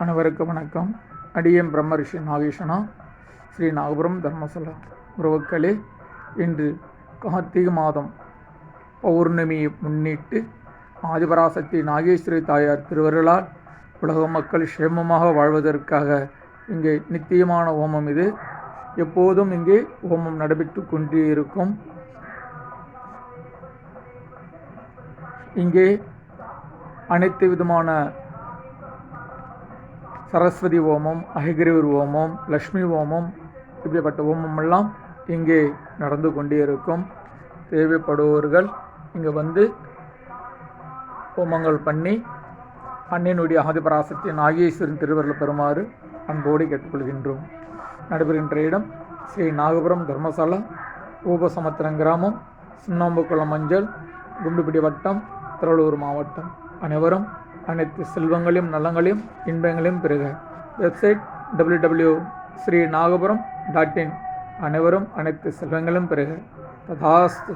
அனைவருக்கும் வணக்கம். அடியேன் பிரம்மரிஷி நாகேஷனா, ஸ்ரீ நாகபுரம் தர்மசலா. உறவுக்களே, இன்று கார்த்திகை மாதம் பௌர்ணமியை முன்னிட்டு ஆதிபராசக்தி நாகேஸ்வரி தாயார் திருவருளால் உலக மக்கள் சேமமாக வாழ்வதற்காக இங்கே நித்தியமான ஹோமம் இது. எப்போதும் இங்கே ஹோமம் நடைபெற்று கொண்டே இருக்கும். இங்கே அனைத்து விதமான சரஸ்வதி ஹோமம், அஹிகிரீவர் ஹோமம், லக்ஷ்மி ஹோமம், இப்படிப்பட்ட ஹோமமெல்லாம் இங்கே நடந்து கொண்டே இருக்கும். தேவைப்படுபவர்கள் இங்கே வந்து ஹோமங்கள் பண்ணி அன்னையினுடைய ஆதிபராசக்தி நாகேஸ்வரன் திருவருள் பெறுமாறு அன்போடு கேட்டுக்கொள்கின்றோம். நடைபெறுகின்ற இடம் ஸ்ரீ நாகபுரம் தர்மசாலா, ஊபசமுத்திரம் கிராமம், சுண்ணாம்புக்குளம் மஞ்சள், குண்டுபிடி வட்டம், திருவள்ளூர் மாவட்டம். அனைவரும் அனைத்து செல்வங்களையும் நலங்களையும் இன்பங்களையும் பெறுக. Website www.sreenagapuram.in. அனைவரும் அனைத்து செல்வங்களும் பெறுக. ததாஸ்து.